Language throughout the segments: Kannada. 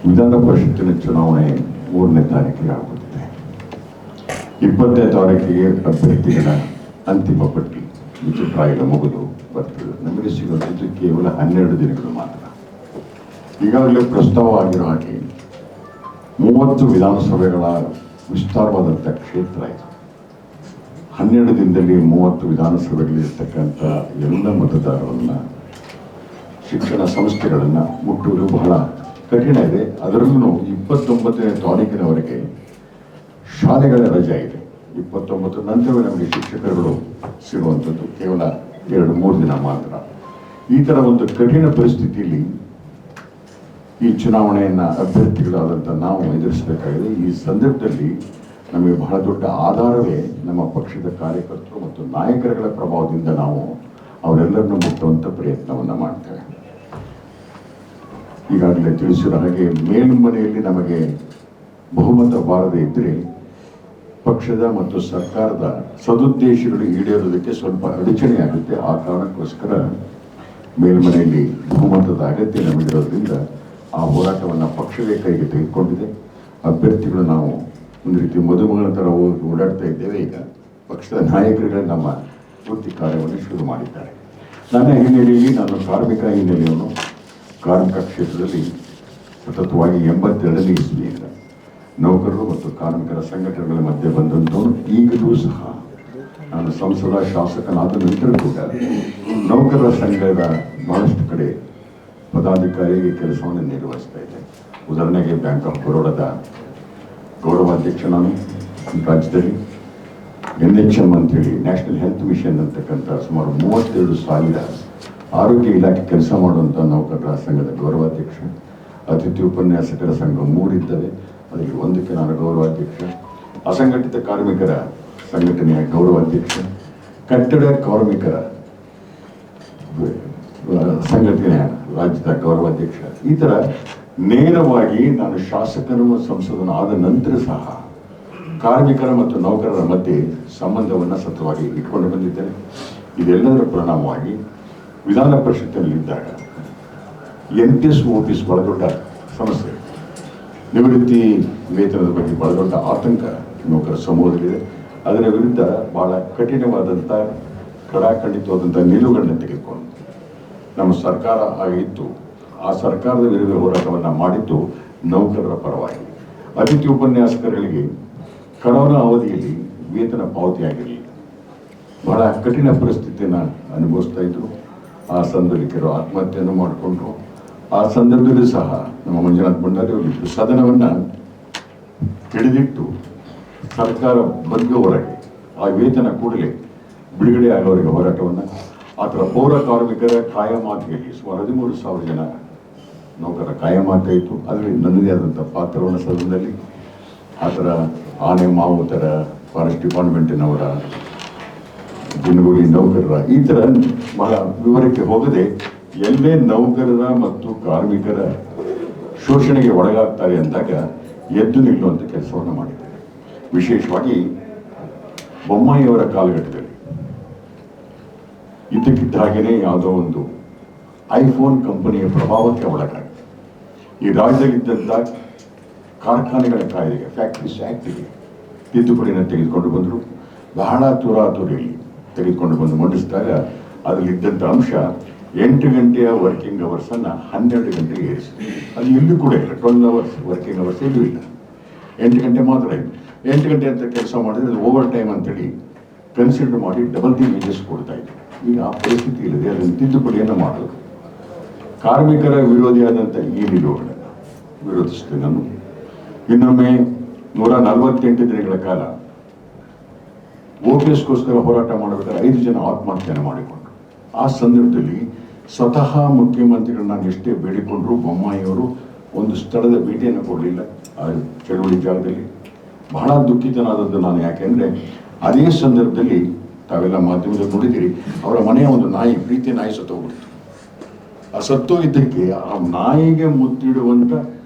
ವಿಧಾನ ಪರಿಷತ್ತಿನ ಚುನಾವಣೆ 3ನೇ ತಾರೀಕಿಗೆ ಆಗುತ್ತದೆ. 20ನೇ ತಾರೀಕಿಗೆ ಅಭ್ಯರ್ಥಿಗಳ ಅಂತಿಮ ಪಟ್ಟಿ ವಿಚಿತ್ರಾಯದ ಮುಗಿದು ಬರ್ತದೆ. ನಮಗೆ ಸಿಗುವಂಥದ್ದು ಕೇವಲ 12 ದಿನಗಳು ಮಾತ್ರ. ಈಗಾಗಲೇ ಪ್ರಸ್ತಾವ ಆಗಿರೋ ಹಾಗೆ 30 ವಿಧಾನಸಭೆಗಳ ವಿಸ್ತಾರವಾದಂಥ ಕ್ಷೇತ್ರ ಇದೆ. 12 ದಿನದಲ್ಲಿ 30 ವಿಧಾನಸಭೆಗಳಿರ್ತಕ್ಕಂಥ ಎಲ್ಲ ಮತದಾರರನ್ನು, ಶಿಕ್ಷಣ ಸಂಸ್ಥೆಗಳನ್ನು ಮುಟ್ಟುವುದು ಬಹಳ ಕಠಿಣ ಇದೆ. ಅದರಲ್ಲೂ 29ನೇ ತಾರೀಕಿನವರೆಗೆ ಶಾಲೆಗಳ ರಜೆ ಇದೆ. 29 ನಂತರವೇ ನಮಗೆ ಶಿಕ್ಷಕರುಗಳು ಸಿಗುವಂಥದ್ದು ಕೇವಲ 2-3 ದಿನ ಮಾತ್ರ. ಈ ಥರ ಒಂದು ಕಠಿಣ ಪರಿಸ್ಥಿತಿಯಲ್ಲಿ ಈ ಚುನಾವಣೆಯನ್ನು ಅಭ್ಯರ್ಥಿಗಳಾದಂಥ ನಾವು ಎದುರಿಸಬೇಕಾಗಿದೆ. ಈ ಸಂದರ್ಭದಲ್ಲಿ ನಮಗೆ ಬಹಳ ದೊಡ್ಡ ಆಧಾರವೇ ನಮ್ಮ ಪಕ್ಷದ ಕಾರ್ಯಕರ್ತರು ಮತ್ತು ನಾಯಕರುಗಳ ಪ್ರಭಾವದಿಂದ ನಾವು ಅವರೆಲ್ಲರನ್ನು ಮುಟ್ಟುವಂಥ ಪ್ರಯತ್ನವನ್ನು ಮಾಡ್ತೇವೆ. ಈಗಾಗಲೇ ತಿಳಿಸಿರೋ ಹಾಗೆ ಮೇಲ್ಮನೆಯಲ್ಲಿ ನಮಗೆ ಬಹುಮತ ಬಾರದೇ ಇದ್ದರೆ ಪಕ್ಷದ ಮತ್ತು ಸರ್ಕಾರದ ಸದುದ್ದೇಶಗಳು ಈಡೇರೋದಕ್ಕೆ ಸ್ವಲ್ಪ ಅಡಚಣೆ ಆಗುತ್ತೆ. ಆ ಕಾರಣಕ್ಕೋಸ್ಕರ ಮೇಲ್ಮನೆಯಲ್ಲಿ ಬಹುಮತದ ಅಗತ್ಯ ನಮಗಿರೋದ್ರಿಂದ ಆ ಹೋರಾಟವನ್ನು ಪಕ್ಷವೇ ಕೈಗೆ ತೆಗೆದುಕೊಂಡಿದೆ. ಅಭ್ಯರ್ಥಿಗಳು ನಾವು ಒಂದು ರೀತಿ ಮದುಮಗಳ ಥರ ಓಡಾಡ್ತಾ ಇದ್ದೇವೆ. ಈಗ ಪಕ್ಷದ ನಾಯಕರುಗಳೇ ನಮ್ಮ ವೃತ್ತಿ ಕಾರ್ಯವನ್ನು ಶುರು ಮಾಡಿದ್ದಾರೆ. ನನ್ನ ಹಿನ್ನೆಲೆಯಲ್ಲಿ ನಾನು ಕಾರ್ಮಿಕ ಹಿನ್ನೆಲೆಯನ್ನು ಕಾರ್ಮಿಕ ಕ್ಷೇತ್ರದಲ್ಲಿ ಸತತವಾಗಿ 82ನೇ ಇಸ್ವಿಯಿಂದ ನೌಕರರು ಮತ್ತು ಕಾರ್ಮಿಕರ ಸಂಘಟನೆಗಳ ಮಧ್ಯೆ ಬಂದಂಥವನು. ಈಗಲೂ ಸಹ ನಾನು ಸಂಸದ ಶಾಸಕನಾದ ನಂತರ ಕೂಡ ನೌಕರರ ಸಂಘದ ಬಹಳಷ್ಟು ಕಡೆ ಪದಾಧಿಕಾರಿಗೆ ಕೆಲಸವನ್ನು ನಿರ್ವಹಿಸ್ತಾ ಇದ್ದೆ. ಉದಾಹರಣೆಗೆ ಬ್ಯಾಂಕ್ ಆಫ್ ಬರೋಡದ ಗೌರವಾಧ್ಯಕ್ಷ ನಾನು ರಾಜ್ಯದಲ್ಲಿ. NHM ಅಂತೇಳಿ ನ್ಯಾಷನಲ್ ಹೆಲ್ತ್ ಮಿಷನ್ ಅಂತಕ್ಕಂಥ ಸುಮಾರು 32,000 ಆರೋಗ್ಯ ಇಲಾಖೆ ಕೆಲಸ ಮಾಡುವಂಥ ನೌಕರರ ಸಂಘದ ಗೌರವಾಧ್ಯಕ್ಷ. ಅತಿಥಿ ಉಪನ್ಯಾಸಕರ ಸಂಘ 3 ಇದ್ದಾವೆ, ಅದಕ್ಕೆ 1ಕ್ಕೆ ನಾನು ಗೌರವಾಧ್ಯಕ್ಷ. ಅಸಂಘಟಿತ ಕಾರ್ಮಿಕರ ಸಂಘಟನೆಯ ಗೌರವಾಧ್ಯಕ್ಷ, ಕಟ್ಟಡ ಕಾರ್ಮಿಕರ ಸಂಘಟನೆಯ ರಾಜ್ಯದ ಗೌರವಾಧ್ಯಕ್ಷ. ಈ ಥರ ನೇರವಾಗಿ ನಾನು ಶಾಸಕನು ಸಂಸದನು ಆದ ನಂತರ ಸಹ ಕಾರ್ಮಿಕರ ಮತ್ತು ನೌಕರರ ಮಧ್ಯೆ ಸಂಬಂಧವನ್ನು ಸತತವಾಗಿ ಇಟ್ಕೊಂಡು ಬಂದಿದ್ದೇನೆ. ಇದೆಲ್ಲದರ ಪರಿಣಾಮವಾಗಿ ವಿಧಾನ ಪರಿಷತ್ತಿನಲ್ಲಿದ್ದಾಗ NTS OTS ಬಹಳ ದೊಡ್ಡ ಸಮಸ್ಯೆ, ನಿವೃತ್ತಿ ವೇತನದ ಬಗ್ಗೆ ಬಹಳ ದೊಡ್ಡ ಆತಂಕ ನೌಕರ ಸಮೂಹದಲ್ಲಿದೆ. ಅದರ ವಿರುದ್ಧ ಬಹಳ ಕಠಿಣವಾದಂಥ ಕಡಾಖಂಡಿತವಾದಂಥ ನಿಲುವುಗಳನ್ನ ತೆಗೆದುಕೊಂಡು ನಮ್ಮ ಸರ್ಕಾರ ಆಗಿತ್ತು. ಆ ಸರ್ಕಾರದ ವಿರುದ್ಧ ಹೋರಾಟವನ್ನು ಮಾಡಿದ್ದು ನೌಕರರ ಪರವಾಗಿ. ಅತಿಥಿ ಉಪನ್ಯಾಸಕರಿಗೆ ಕರೋನಾ ಅವಧಿಯಲ್ಲಿ ವೇತನ ಪಾವತಿಯಾಗಿರಲಿಲ್ಲ, ಬಹಳ ಕಠಿಣ ಪರಿಸ್ಥಿತಿಯನ್ನು ಅನುಭವಿಸ್ತಾ ಇದ್ರು. ಆ ಸಂದರ್ಭದಲ್ಲಿ ಕೆಲವು ಆತ್ಮಹತ್ಯೆಯನ್ನು ಮಾಡಿಕೊಂಡ್ರು. ಆ ಸಂದರ್ಭದಲ್ಲಿ ಸಹ ನಮ್ಮ ಮಂಜುನಾಥ್ ಭಂಡಾರಿ ಅವರು ಸದನವನ್ನು ಹಿಡಿದಿಟ್ಟು ಸರ್ಕಾರ ಬಗ್ಗೆ ಹೊರಗೆ ಆ ವೇತನ ಕೂಡಲೇ ಬಿಡುಗಡೆ ಆಗೋವರೆಗೆ ಹೋರಾಟವನ್ನು, ಆ ಥರ ಪೌರ ಕಾರ್ಮಿಕರ ಕಾಯಮಾತಿಯಲ್ಲಿ ಸುಮಾರು 13,000 ಜನ ನೌಕರರ ಕಾಯಮಾತಾಯಿತು. ಅದರಲ್ಲಿ ನನ್ನದೇ ಆದಂಥ ಪಾತ್ರವನ್ನು ಸದನದಲ್ಲಿ ಆ ಥರ ಆನೆ ಮಾವು ಥರ ಫಾರೆಸ್ಟ್ ಡಿಪಾರ್ಟ್ಮೆಂಟಿನವರ, ದಿನಗೂಲಿ ನೌಕರರ, ಈ ಥರ ಬಹಳ ವಿವರಕ್ಕೆ ಹೋಗದೆ ಎಲ್ಲೇ ನೌಕರರ ಮತ್ತು ಕಾರ್ಮಿಕರ ಶೋಷಣೆಗೆ ಒಳಗಾಗ್ತಾರೆ ಅಂದಾಗ ಎದ್ದು ನಿಲ್ಲುವಂಥ ಕೆಲಸವನ್ನು ಮಾಡಿದ್ದಾರೆ. ವಿಶೇಷವಾಗಿ ಬೊಮ್ಮಾಯಿಯವರ ಕಾಲಘಟ್ಟದಲ್ಲಿ ಇದ್ದಕ್ಕಿದ್ದ ಹಾಗೆಯೇ ಯಾವುದೋ ಒಂದು ಐಫೋನ್ ಕಂಪನಿಯ ಪ್ರಭಾವಕ್ಕೆ ಒಳಗಾಗಿ ಈ ರಾಜ್ಯದಲ್ಲಿದ್ದಂಥ ಕಾರ್ಖಾನೆಗಳ ಕಾಯ್ದೆಗೆ, ಫ್ಯಾಕ್ಟ್ರೀಸ್ ಆ್ಯಕ್ಟಿಗೆ ತಿದ್ದುಪಡಿಯನ್ನು ತೆಗೆದುಕೊಂಡು ಬಂದರು. ಬಹಳ ತುರಾತುರಿಯಲ್ಲಿ ತೆಗೆದುಕೊಂಡು ಬಂದು ಮಂಡಿಸಿದಾಗ ಅದರಲ್ಲಿದ್ದಂಥ ಅಂಶ 8 ಗಂಟೆಯ ವರ್ಕಿಂಗ್ ಅವರ್ಸನ್ನು 12 ಗಂಟೆಗೆ ಏರಿಸಿದೆ. ಅದು ಎಲ್ಲೂ ಕೂಡ ಇಲ್ಲ, 12 ಅವರ್ಸ್ ವರ್ಕಿಂಗ್ ಅವರ್ಸ್ ಎಲ್ಲೂ ಇಲ್ಲ, 8 ಗಂಟೆ ಮಾತ್ರ ಇದೆ. 8 ಗಂಟೆ ಅಂತ ಕೆಲಸ ಮಾಡಿದರೆ ಅದು ಓವರ್ ಟೈಮ್ ಅಂತೇಳಿ ಕನ್ಸಿಡರ್ ಮಾಡಿ ಡಬಲ್ ದಿ ವೇಜಸ್ ಕೊಡ್ತಾ ಇದ್ರು. ಈಗ ಆ ಪರಿಸ್ಥಿತಿ ಇಲ್ಲದೆ ಅದನ್ನು ತಿದ್ದುಪಡಿಯನ್ನು ಮಾಡೋದು. ಕಾರ್ಮಿಕರ ವಿರೋಧಿಯಾದಂಥ ಈ ನಿಲುವುಗಳನ್ನು ವಿರೋಧಿಸಿದೆ ನಾನು. ಇನ್ನೊಮ್ಮೆ 148 ದಿನಗಳ ಕಾಲ OPSಗೋಸ್ಕರ ಹೋರಾಟ ಮಾಡಬೇಕಾದ್ರೆ 5 ಜನ ಆತ್ಮಹತ್ಯೆಯನ್ನು ಮಾಡಿಕೊಂಡ್ರು. ಆ ಸಂದರ್ಭದಲ್ಲಿ ಸ್ವತಃ ಮುಖ್ಯಮಂತ್ರಿಗಳು ನಾನು ಎಷ್ಟೇ ಬೇಡಿಕೊಂಡ್ರು ಬೊಮ್ಮಾಯಿಯವರು ಒಂದು ಸ್ಥಳದ ಭೇಟಿಯನ್ನು ಕೊಡಲಿಲ್ಲ. ಆ ಚಳುವಳಿ ಜಾಗದಲ್ಲಿ ಬಹಳ ದುಃಖಿತನಾದದ್ದು ನಾನು. ಯಾಕೆಂದರೆ ಅದೇ ಸಂದರ್ಭದಲ್ಲಿ ತಾವೆಲ್ಲ ಮಾಧ್ಯಮದಲ್ಲಿ ನೋಡಿದ್ದೀರಿ, ಅವರ ಮನೆಯ ಒಂದು ನಾಯಿ, ಪ್ರೀತಿ ನಾಯಿ ಸತ್ತೋಗ್ಬಿಡ್ತು. ಆ ಸತ್ತೋಗಿದ್ದಕ್ಕೆ ಆ ನಾಯಿಗೆ ಮುತ್ತಿಡುವಂಥ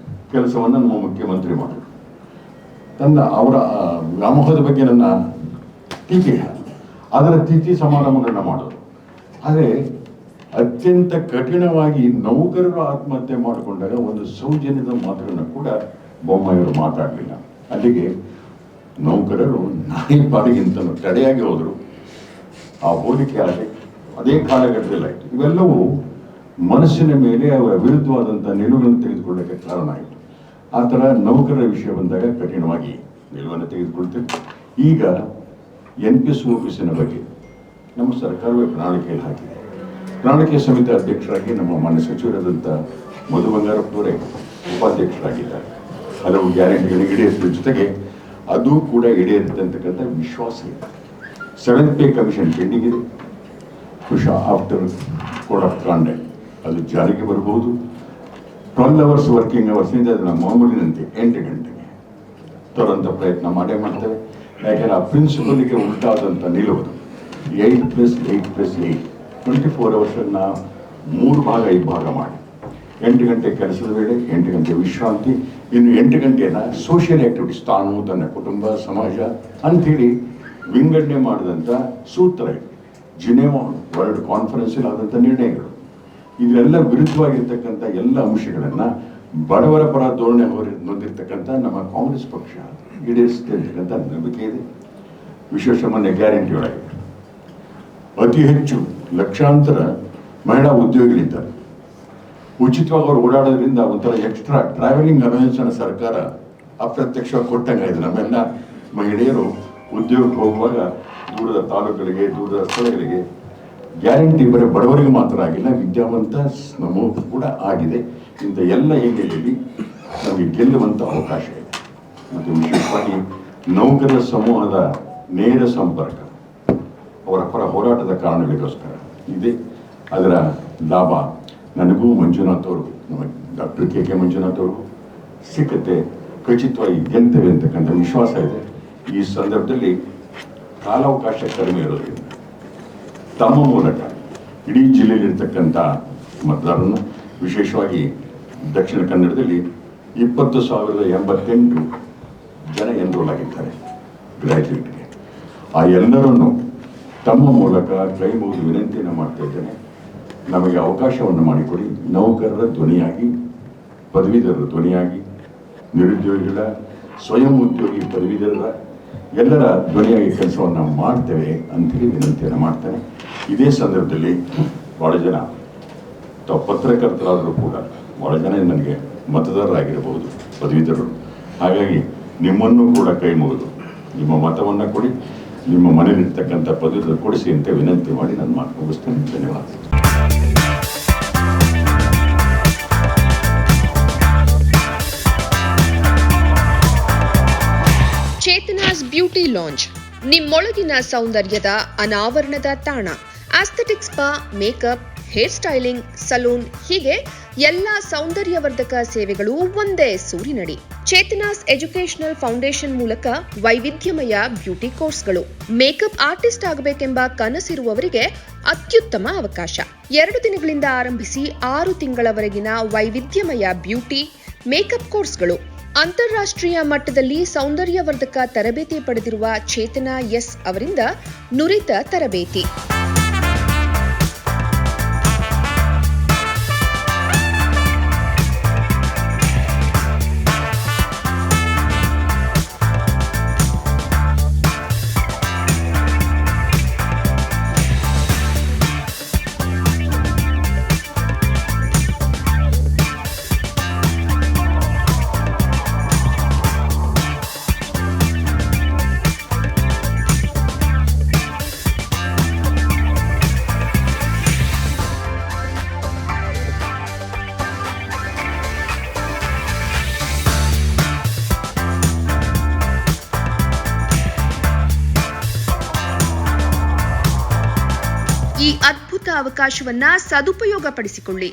ಕೆಲಸವನ್ನು ನಮ್ಮ ಮುಖ್ಯಮಂತ್ರಿ ಮಾಡಿದ್ರು. ಅವರ ವ್ಯಾಮೋಹದ ಬಗ್ಗೆ ನನ್ನ ಟೀಕೆ, ಅದರ ತಿಥಿ ಸಮಾರಂಭಗಳನ್ನ ಮಾಡೋದು. ಆದರೆ ಅತ್ಯಂತ ಕಠಿಣವಾಗಿ ನೌಕರರು ಆತ್ಮಹತ್ಯೆ ಮಾಡಿಕೊಂಡಾಗ ಒಂದು ಸೌಜನ್ಯದ ಮಾತುಗಳನ್ನು ಕೂಡ ಬೊಮ್ಮಾಯಿಯವರು ಮಾತಾಡಲಿಲ್ಲ. ಅಲ್ಲಿಗೆ ನೌಕರರು ನಾಯಿ ಪಾಡಿಗಿಂತಲೂ ತಡೆಯಾಗಿ ಹೋದರು. ಆ ಹೋಲಿಕೆ ಆಗಿ ಅದೇ ಕಾಲಘಟ್ಟದಲ್ಲಿ ಆಯಿತು. ಇವೆಲ್ಲವೂ ಮನಸ್ಸಿನ ಮೇಲೆ ಅವರ ವಿರುದ್ಧವಾದಂಥ ನಿಲುವನ್ನು ತೆಗೆದುಕೊಳ್ಳಕ್ಕೆ ಕಾರಣ ಆಯಿತು. ಆ ಥರ ನೌಕರರ ವಿಷಯ ಬಂದಾಗ ಕಠಿಣವಾಗಿ ನಿಲುವನ್ನು ತೆಗೆದುಕೊಳ್ತೇವೆ. ಈಗ NPS ಬಗ್ಗೆ ನಮ್ಮ ಸರ್ಕಾರವೇ ಪ್ರಣಾಳಿಕೆಯಲ್ಲಿ ಹಾಕಿದೆ. ಪ್ರಣಾಳಿಕೆ ಸಮಿತಿ ಅಧ್ಯಕ್ಷರಾಗಿ ನಮ್ಮ ಮಾನ್ಯ ಸಚಿವರಾದಂಥ ಮಧು ಬಂಗಾರಪ್ಪನವರೇ ಉಪಾಧ್ಯಕ್ಷರಾಗಿದ್ದಾರೆ. ಹಲವು ಗ್ಯಾರಂಟಿಗಳಿಗೆ ಈಡೇರಿಸಿದ ಜೊತೆಗೆ ಅದು ಕೂಡ ಈಡೇರುತ್ತೆ ಅಂತಕ್ಕಂಥ ವಿಶ್ವಾಸ ಇದೆ. 7th ಪೇ ಕಮಿಷನ್ ಪೆಂಡಿಂಗ್ ಇದೆ. ಆಫ್ಟರ್ ಕೋಡ್ ಆಫ್ ಕಾಂಡಕ್ಟ್ ಅದು ಜಾರಿಗೆ ಬರಬಹುದು. 12 hours ವರ್ಕಿಂಗ್ ಅವರ್ಸ್ನಿಂದ ಅದನ್ನು ಮಾಮೂಲಿನಂತೆ 8 ಗಂಟೆಗೆ ತರುವಂಥ ಪ್ರಯತ್ನ ಮಾಡೇ ಮಾಡ್ತೇವೆ. ಯಾಕೆಂದರೆ ಆ ಪ್ರಿನ್ಸಿಪಲ್ಗೆ ಉಂಟಾದಂಥ ನಿಲುವುದು 8+8+8 24 hours 3 ಭಾಗ ಇಬ್ಬಾಗ ಮಾಡಿ 8 ಗಂಟೆ ಕೆಲಸದ ವೇಳೆ, 8 ಗಂಟೆ ವಿಶ್ರಾಂತಿ, ಇನ್ನು 8 ಗಂಟೆಯನ್ನು ಸೋಷಿಯಲ್ ಆಕ್ಟಿವಿಟೀಸ್, ತಾನು ತನ್ನ ಕುಟುಂಬ ಸಮಾಜ ಅಂಥೇಳಿ ವಿಂಗಡಣೆ ಮಾಡಿದಂಥ ಸೂತ್ರ ಇದೆ. ಜಿನೆವಾ ವರ್ಲ್ಡ್ ಕಾನ್ಫರೆನ್ಸಲ್ಲಿ ಆದಂಥ ನಿರ್ಣಯಗಳು. ಇದೆಲ್ಲ ವಿರುದ್ಧವಾಗಿರ್ತಕ್ಕಂಥ ಎಲ್ಲ ಅಂಶಗಳನ್ನು ಬಡವರ ಪರ ಧೋರಣೆ ಹೊಂದಿರ್ತಕ್ಕಂಥ ನಮ್ಮ ಕಾಂಗ್ರೆಸ್ ಪಕ್ಷ ಈಡೇರಿಸುತ್ತೆ ಅಂತಕ್ಕಂಥ ನಂಬಿಕೆ ಇದೆ. ವಿಶೇಷ ಮೊನ್ನೆ ಗ್ಯಾರಂಟಿ ಒಳಗೆ ಅತಿ ಹೆಚ್ಚು ಲಕ್ಷಾಂತರ ಮಹಿಳಾ ಉದ್ಯೋಗಿಗಳಿದ್ದಾರೆ. ಉಚಿತವಾಗಿ ಅವರು ಓಡಾಡೋದ್ರಿಂದ ಒಂಥರ ಎಕ್ಸ್ಟ್ರಾ ಟ್ರಾವೆಲಿಂಗ್ ಅಲವೆನ್ಸನ್ನು ಸರ್ಕಾರ ಅಪ್ರತ್ಯಕ್ಷವಾಗಿ ಕೊಟ್ಟಂಗಾಗಿದೆ. ನಮ್ಮೆಲ್ಲ ಮಹಿಳೆಯರು ಉದ್ಯೋಗಕ್ಕೆ ಹೋಗುವಾಗ ದೂರದ ತಾಲೂಕುಗಳಿಗೆ, ದೂರದ ಸ್ಥಳಗಳಿಗೆ ಗ್ಯಾರಂಟಿ ಬರೀ ಬಡವರಿಗೆ ಮಾತ್ರ ಆಗಿಲ್ಲ, ವಿದ್ಯಾವಂತ ನಮಗೂ ಕೂಡ ಆಗಿದೆ. ಇಂಥ ಎಲ್ಲ ಹಿನ್ನೆಲೆಯಲ್ಲಿ ನಮಗೆ ಗೆಲ್ಲುವಂಥ ಅವಕಾಶ ಇದೆ. ಮತ್ತು ವಿಶೇಷವಾಗಿ ನೌಕರರ ಸಮೂಹದ ನೇರ ಸಂಪರ್ಕ ಅವರ ಪರ ಹೋರಾಟದ ಕಾರಣಗಳಿಗೋಸ್ಕರ ಇದೆ. ಅದರ ಲಾಭ ನನಗೂ ಮಂಜುನಾಥ್ ಅವರು, ನಮ್ಮ ಡಾಕ್ಟರ್ KK ಮಂಜುನಾಥ್ ಅವ್ರಿಗೂ ಸಿಕ್ಕತ್ತೆ. ಖಚಿತವಾಗಿ ಗೆಲ್ತೇವೆ ಅಂತಕ್ಕಂಥ ವಿಶ್ವಾಸ ಇದೆ. ಈ ಸಂದರ್ಭದಲ್ಲಿ ಕಾಲಾವಕಾಶ ಕಡಿಮೆ ಇರೋದ್ರಿಂದ ತಮ್ಮ ಮೂಲಕ ಇಡೀ ಜಿಲ್ಲೆಯಲ್ಲಿರ್ತಕ್ಕಂಥ ಮತದಾರರನ್ನು, ವಿಶೇಷವಾಗಿ ದಕ್ಷಿಣ ಕನ್ನಡದಲ್ಲಿ 20,088 ಜನ ಎನ್ರೋಲ್ ಆಗಿದ್ದಾರೆ ಗ್ರ್ಯಾಜುಯೇಟ್ಗೆ. ಆ ಎಲ್ಲರನ್ನು ತಮ್ಮ ಮೂಲಕ ಕೈ ಮುಗಿದು ವಿನಂತಿಯನ್ನು ಮಾಡ್ತಾ ಇದ್ದೇನೆ, ನಮಗೆ ಅವಕಾಶವನ್ನು ಮಾಡಿಕೊಡಿ. ನೌಕರರ ಧ್ವನಿಯಾಗಿ, ಪದವೀಧರರ ಧ್ವನಿಯಾಗಿ, ನಿರುದ್ಯೋಗಿಗಳ, ಸ್ವಯಂ ಉದ್ಯೋಗಿ ಪದವೀಧರರ ಎಲ್ಲರ ಧ್ವನಿಯಾಗಿ ಕೆಲಸವನ್ನು ಮಾಡ್ತೇವೆ ಅಂತೇಳಿ ವಿನಂತಿಯನ್ನು ಮಾಡ್ತೇನೆ. ಇದೇ ಸಂದರ್ಭದಲ್ಲಿ ಭಾಳ ಜನ ತಾವು ಪತ್ರಕರ್ತರಾದರೂ ಕೂಡ ಭಾಳ ಜನ ನನಗೆ ಮತದಾರರಾಗಿರಬಹುದು, ಪದವೀಧರರು. ಹಾಗಾಗಿ ನಿಮ್ಮನ್ನು ಕೂಡ ಕೈ ಮುಗಿದು ನಿಮ್ಮ ಮತವನ್ನು ಕೊಡಿ, ನಿಮ್ಮ ಮನೆಯಲ್ಲಿರ್ತಕ್ಕಂಥ ಪದವೀಧರರು ಕೊಡಿಸಿ ಅಂತ ವಿನಂತಿ ಮಾಡಿ ನಾನು ಮಾತು ಮುಗಿಸ್ತೇನೆ. ಧನ್ಯವಾದ. ಚೇತನಾಸ್ ಬ್ಯೂಟಿ ಲಾಂಜ್, ನಿಮ್ಮೊಳಗಿನ ಸೌಂದರ್ಯದ ಅನಾವರಣದ ತಾಣ. Aesthetic spa, makeup, hair styling, salon, ಹೀಗೆ ಎಲ್ಲ ಸೌಂದರ್ಯವರ್ಧಕ ಸೇವೆಗಳು ಒಂದೇ ಸೂರಿನಡಿ. ಚೇತನಾಸ್ ಎಜುಕೇಶನಲ್ ಫೌಂಡೇಶನ್ ಮೂಲಕ ವೈವಿಧ್ಯಮಯ ಬ್ಯೂಟಿ ಕೋರ್ಸ್ಗಳು. ಮೇಕಪ್ ಆರ್ಟಿಸ್ಟ್ ಆಗಬೇಕೆಂಬ ಕನಸಿರುವವರಿಗೆ ಅತ್ಯುತ್ತಮ ಅವಕಾಶ. 2 ದಿನಗಳಿಂದ ಆರಂಭಿಸಿ 6 ತಿಂಗಳವರೆಗಿನ ವೈವಿಧ್ಯಮಯ ಬ್ಯೂಟಿ, ಮೇಕಪ್ ಕೋರ್ಸ್ಗಳು. ಅಂತಾರಾಷ್ಟ್ರೀಯ ಮಟ್ಟದಲ್ಲಿ ಸೌಂದರ್ಯವರ್ಧಕ ತರಬೇತಿ ಪಡೆದಿರುವ ಚೇತನಾ ಎಸ್ ಅವರಿಂದ ನುರಿತ ತರಬೇತಿ. ಈ ಅದ್ಭುತ ಅವಕಾಶವನ್ನ ಸದುಪಯೋಗಪಡಿಸಿಕೊಳ್ಳಿ.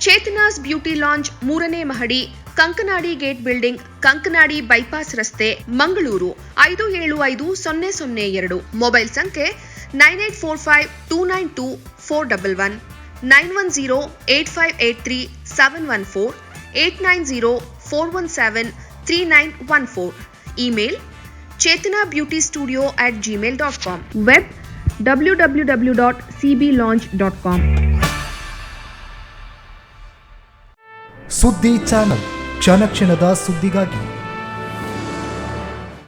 ಚೇತನಾಸ್ ಬ್ಯೂಟಿ ಲಾಂಜ್ 3ನೇ ಮಹಡಿ, Kankanadi gate building, Kankanadi bypass ರಸ್ತೆ, ಮಂಗಳೂರು 575002. ಮೊಬೈಲ್ ಸಂಖ್ಯೆ 9845292411, 9108583714, 8904173914. Email chetanabeautystudio@gmail.com. Web www.cblaunch.com. ಸುದ್ದಿ ಚಾನಲ್, ಕ್ಷಣ ಕ್ಷಣದ ಸುದ್ದಿಗಾಗಿ.